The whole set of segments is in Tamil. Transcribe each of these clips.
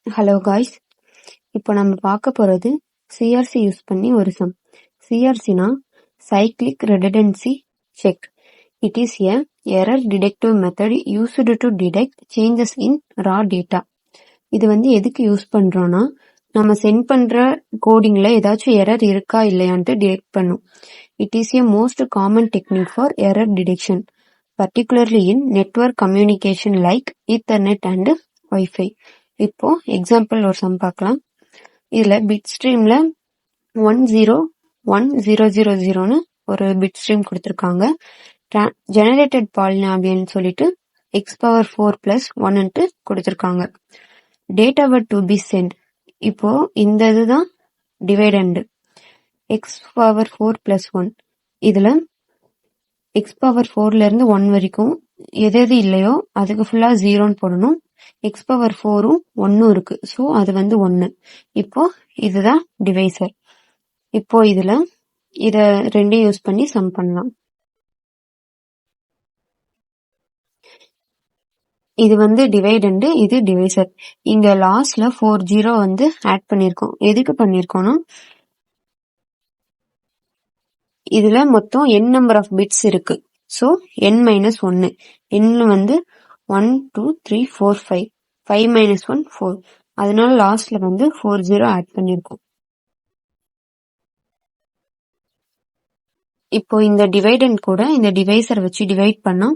ஹலோ காய்ஸ், இப்போ நம்ம பார்க்க போறது சிஆர்சி யூஸ் பண்ணி ஒரு சம். சிஆர்சினா cyclic redundancy check. It is a error detective method used to detect changes in raw data. இது எதுக்கு யூஸ் பண்றோம்னா, நம்ம சென்ட் பண்ற கோடிங்ல ஏதாச்சும் எரர் இருக்கா இல்லையான்ட்டு டிடெக்ட் பண்ணும். It is a most common technique for error detection, particularly in network communication like Ethernet and Wi-Fi. இப்போ எக்ஸாம்பிள் ஒரு சம் பார்க்கலாம். இதுல பிட் ஸ்ட்ரீம்ல 101000ன்னு ஒரு பிட் ஸ்ட்ரீம் கொடுத்திருக்காங்க. ஜெனரேட்டட் பாலினாமியல் சொல்லிட்டு x⁴+1 கொடுத்திருக்காங்க. டேட்டாவை டு பி சென்ட். இப்போ இந்த இதுதான் டிவைடண்ட் x⁴+1. இதுல x⁴ இருந்து 1 வரைக்கும் எது இல்லையோ அதுக்கு ஃபுல்லா 0ன்னு போடணும். x⁴ம் 1 இருக்கு, சோ அது 1. இப்போ இதுதான் டிவைசர். இப்போ இத ரெண்டையும் யூஸ் பண்ணி சம் பண்ணலாம். இது டிவைடண்ட், இது டிவைசர். இங்க லாஸ்ட்ல 40 ஆட் பண்ணிருக்கோம். எதுக்கு பண்ணிருக்கோம்னா, இதுல மொத்தம் n நம்பர் ஆஃப் பிட்ஸ் இருக்கு. So n-1. n 1 2 3 4 5. 5 - 1 4. அதனால லாஸ்ட்ல 40 ஆட் பண்ணிருக்கோம். இப்போ இந்த டிவைடண்ட் கூட இந்த டிவைசர் வச்சு டிவைட் பண்ணா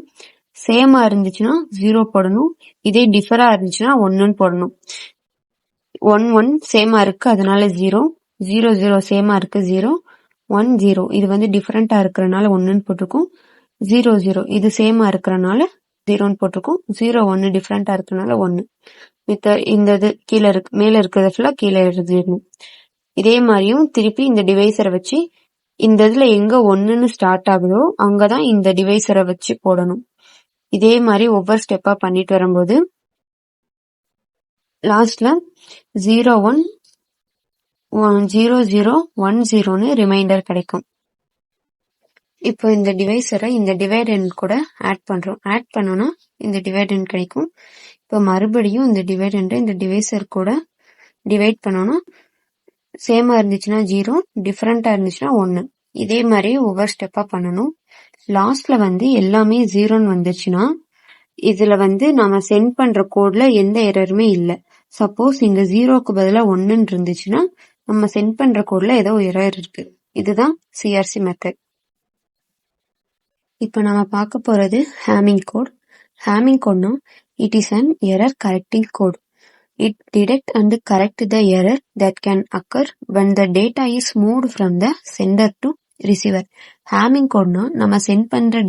சேமா இருந்துச்சுன்னா 0 போடணும். இதே டிஃபரா இருந்துச்சுன்னா 1ன்னு போடணும். 1 1 சேமா இருக்கு, அதனால 0. 0 0 சேமா இருக்கு, 0. 1 0 இது டிஃபரெண்டா இருக்கறனால 1ன்னு போட்டிருக்கோம். 0 0 இது சேமா இருக்கறனால 0ன்னு போட்டிருக்கோம். 0 1 டிஃபரெண்டா இருக்கறனால 1. இந்த இது கீழே இருக்கு, மேல இருக்கிறது ஃபுல்லா கீழே எழுதிடணும். இதே மாதிரியும் திருப்பி இந்த டிவைசரை வச்சு இந்த இதுல எங்க 1ன்னு ஸ்டார்ட் ஆகுதோ அங்கதான் இந்த டிவைசரை வச்சு போடணும். இதே மாதிரி ஒவ்வொரு ஸ்டெப்பா பண்ணிட்டு வரும்போது லாஸ்ட்ல 0 1 0 0 1 0ன்னு ரிமைண்டர் கிடைக்கும். இப்போ இந்த டிவைசரை இந்த டிவைடண்ட் கூட ஆட் பண்றோம். ஆட் பண்ணோம்னா இந்த டிவைடண்ட் கிடைக்கும். இப்போ மறுபடியும் இந்த டிவைடண்ட் இந்த டிவைசர் கூட டிவைட் பண்ணோம்னா சேமா இருந்துச்சுன்னா 0, டிஃபரெண்டா இருந்துச்சுன்னா 1. இதே மாதிரி ஒவ்வொரு ஸ்டெப்பா பண்ணணும். லாஸ்ட்ல எல்லாமே 0ன்னு வந்துச்சுன்னா இதுல நாம சென்ட் பண்ற கோட்ல எந்த எரருமே இல்ல. சப்போஸ் இங்க 0க்கு பதிலா 1ன்னு இருந்துச்சுன்னா நம்ம சென்ட் பண்ற கோட்ல ஏதோ எரர் இருக்கு. இதுதான் சிஆர்சி மெத்தட். இப்ப நம்ம பார்க்க போறது ஹேமிங் கோட். ஹேமிங் கோட்னா it is an error correcting code. It detect and correct the error that can occur when the data is moved from the sender to receiver. Hamming கோட்னா நம்ம சென்ட் பண்ற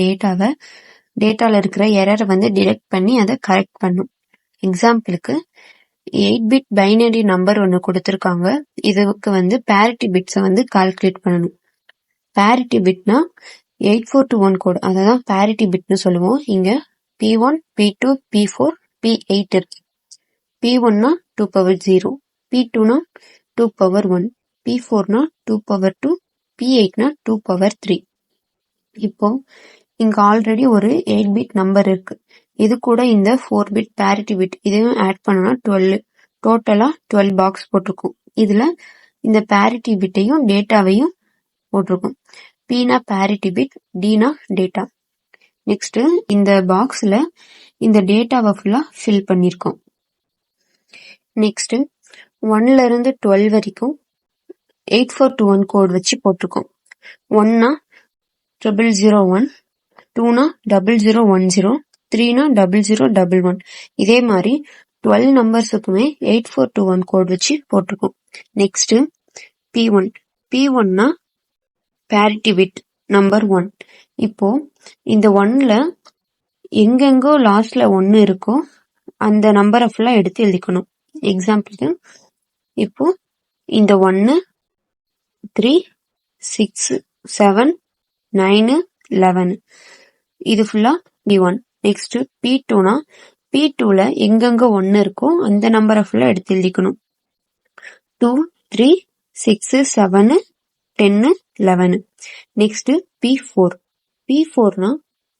டேட்டால இருக்கிற எரரை டிடெக்ட் பண்ணி அதை கரெக்ட் பண்ணும். எக்ஸாம்பிளுக்கு 8-bit பைனரி நம்பர் ஒன்னு கொடுத்திருக்காங்க. இதுக்கு parity பிட்ஸை கால்குலேட் பண்ணணும். parity பிட்னா 8421 கோட், அதான் parity பிட்னு சொல்லுவோம். இங்க P1 P2 P4 P8 இருக்கு. P1னா 2^0, P2னா 2^1, P4னா 2^2, P8னா 2^3. இப்போ இங்க ஆல்ரெடி ஒரு 8-bit நம்பர் இருக்கு. இது கூட இந்த 4-bit parity பிட் இதையும் ஆட் பண்ணோம்னா 12. டோட்டலா 12 பாக்ஸ் போட்டிருக்கும். இதுல இந்த parity பிட்டையும் டேட்டாவையும் போட்டிருக்கும். Pனா parity பிட், Dனா டேட்டா. நெக்ஸ்ட் இந்த பாக்ஸ்ல இந்த டேட்டாவை ஃபுல்லா ஃபில் பண்ணிருக்கோம். நெக்ஸ்ட் 1ல இருந்து 12 வரைக்கும் 8421 கோட் வச்சு போட்டிருக்கோம். 1னா 0001, 2னா 0010, 3னா 0011. இதே மாதிரி 12 நம்பர்ஸுக்குமே 8421 கோட் வச்சு போட்டிருக்கோம். நெக்ஸ்ட் P1னா parity பிட் நம்பர் 1. இப்போ இந்த 1ல எங்கெங்கோ லாஸ்ட்ல 1 இருக்கோ அந்த நம்பரை ஃபுல்லா எடுத்து எழுதிக்கணும். எக்ஸாம்பிளுக்கு இப்போ இந்த 1 3 6 7 9 11 இது ஃபுல்லா P1. நெக்ஸ்ட் P2னா P2ல எங்கெங்க 1 இருக்கோ அந்த நம்பரை ஃபுல்லா எடுத்து எழுதிக்கணும். 2 3 6 7 10 11. Next P4. P4னா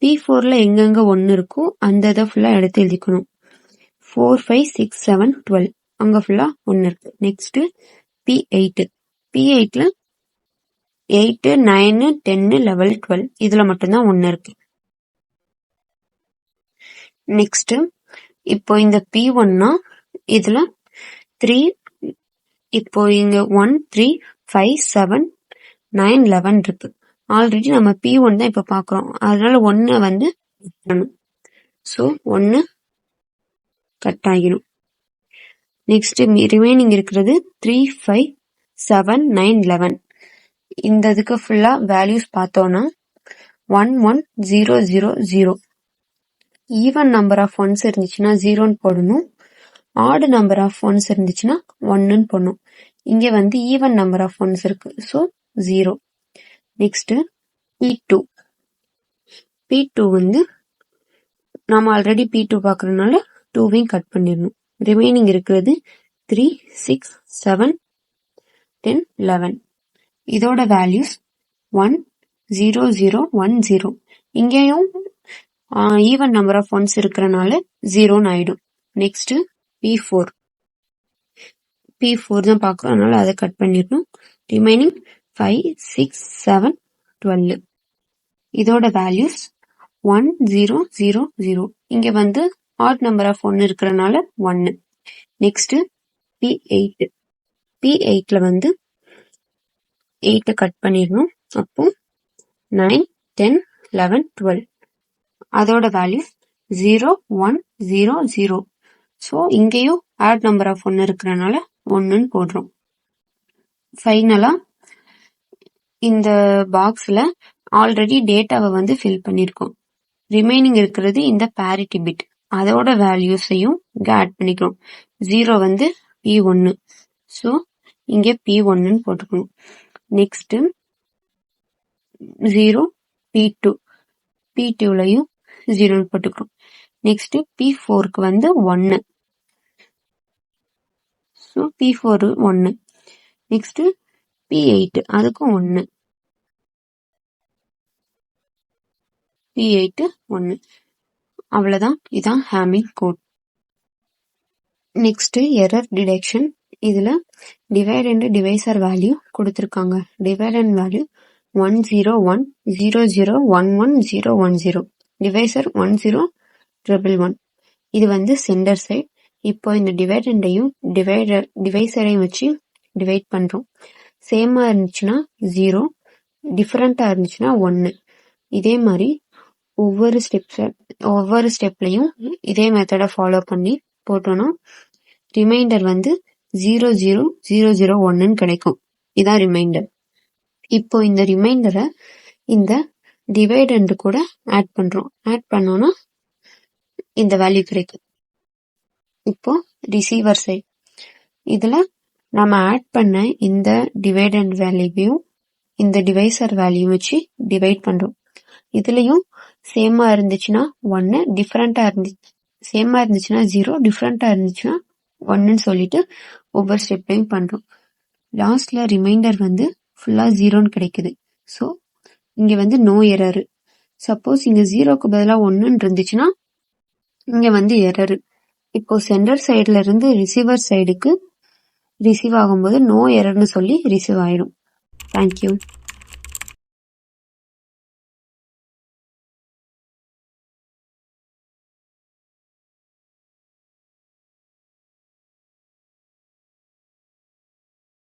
P4ல எங்கெங்க 1 இருக்கோ அந்த இதை ஃபுல்லா எடுத்து எழுதிக்கணும். 4 5 6 7 12. அங்க ஃபுல்லா 1 இருக்கு. நெக்ஸ்ட் P8 P8ல 8 9 10 11 12 இதுல மட்டும்தான் 1 இருக்கு. நெக்ஸ்ட் இப்போ இந்த P1னா இதுல 3 இப்போ இங்க 1 3 5 7 9 11 இருக்கு. ஆல்ரெடி நம்ம P1 தான் இப்ப பாக்குறோம், அதனால 1 வந்து சோ 1 கட் ஆகிடும். நெக்ஸ்ட் ரிமைனிங் இருக்கிறது 3 5 7 9 11. இந்த இதுக்கு ஃபுல்லா வேல்யூஸ் பார்த்தோம்னா 1 1 0 0 0. ஈவன் நம்பர் ஆஃப் ஒன்ஸ் இருந்துச்சுன்னா 0ன்னு போடணும், ஆட் நம்பர் ஆஃப் ஒன்ஸ் இருந்துச்சுன்னா 1ன்னு போடணும். இங்க வந்து ஈவன் நம்பர் ஆஃப் ஒன்ஸ் இருக்கு, ஸோ 0. நெக்ஸ்ட் P2 P2 வந்து நாம ஆல்ரெடி P2 பாக்குறதுனால 2வையும் கட் பண்ணிடணும். ரிமைனிங் இருக்கிறது 3 6 7 10 11. இதோட வேல்யூஸ் 1 0 0 1 0. இங்கேயும் ஈவன் நம்பர் ஆஃப் ஒன்ஸ் இருக்கிறனால 0ன்னு ஆயிடும். நெக்ஸ்ட் P4 P4 தான் பாக்குறோம், அதனால அதை கட் பண்ணிடணும். ரிமைனிங் 5 6 7 12. இதோட வேல்யூஸ் 1 0 0 0. இங்க வந்து ஆட் நம்பர் ஆஃப் 1 இருக்கிறனால 1. நெக்ஸ்ட் P8 P8ல வந்து 8 கட் பண்ணிடணும், அப்போ 9 10 11 12. அதோட வேல்யூ 0 1 0 0. ஸோ இங்கேயும் ஆட் நம்பர் ஆஃப் 1 இருக்கிறனால 1ன்னு போடுறோம். ஃபைனலா இந்த பாக்ஸ்ல ஆல்ரெடி டேட்டாவை வந்து ஃபில் பண்ணிருக்கோம். ரிமைனிங் இருக்கிறது இந்த parity பிட், அதோட வேல்யூஸையும் இங்க ஆட் பண்ணிக்கிறோம். 0 வந்து P1, ஸோ இங்க P1ன்னு போட்டுக்கணும். நெக்ஸ்ட் 0 P2 P2லயும் 0ன்னு போட்டுக்கிறோம். நெக்ஸ்ட் P4க்கு வந்து 1, ஸோ P4 1. நெக்ஸ்ட் P8 அதுக்கும் 1, P8 1. அவ்வளவுதான், இதான் hamming code. Next error detection. இதுல டிவைட் அண்ட் டிவைசர் வேல்யூ கொடுத்திருக்காங்க. Divide and value 1 0 1 0 0 1 1 0 1 0. டிவைசர் 1 0 1 1. இது வந்து சென்டர் சைட். இப்போ இந்த டிவைட் அண்டையும் டிவைசரையும் வச்சு டிவைட் பண்றோம். சேமா இருந்துச்சுன்னா 0, டிஃபரெண்டா இருந்துச்சுன்னா 1. இதே மாதிரி ஒவ்வொரு ஸ்டெப்லயும் இதே மெத்தட ஃபாலோ பண்ணி போட்டோம்னா ரிமைண்டர் வந்து 0 0 0 0 1ன்னு கிடைக்கும். இதான் ரிமைண்டர். இப்போ இந்த ரிமைண்டரை இந்த டிவைட் அண்ட் கூட ஆட் பண்றோம். ஆட் பண்ணோம்னா இந்த வேல்யூ கிடைக்கும். இப்போ ரிசீவர் சைட். இதுல நம்ம ஆட் பண்ண இந்த டிவைட் அண்ட் வேல்யூவையும் இந்த டிவைசர் வேல்யூ வச்சு டிவைட் பண்றோம். இதுலயும் சேமா இருந்துச்சுன்னா 1, டிஃபரெண்டா சேமா இருந்துச்சுன்னா 0, டிஃபரெண்டா இருந்துச்சுன்னா 1ன்னு சொல்லிட்டு ஒவ்வொரு ஸ்டெப்பையும் பண்றோம். லாஸ்ட்ல ரிமைண்டர் வந்து ஃபுல்லா 0ன்னு கிடைக்குது. ஸோ இங்க வந்து நோ எரர். சப்போஸ் இங்க 0க்கு பதிலா 1ன்னு இருந்துச்சுன்னா இங்க வந்து எரர். இப்போ சென்டர் சைடுல இருந்து ரிசீவர் சைடுக்கு ரிசீவ் ஆகும்போது நோ எரர்னு சொல்லி ரிசீவ் ஆயிடும். தேங்க்யூ.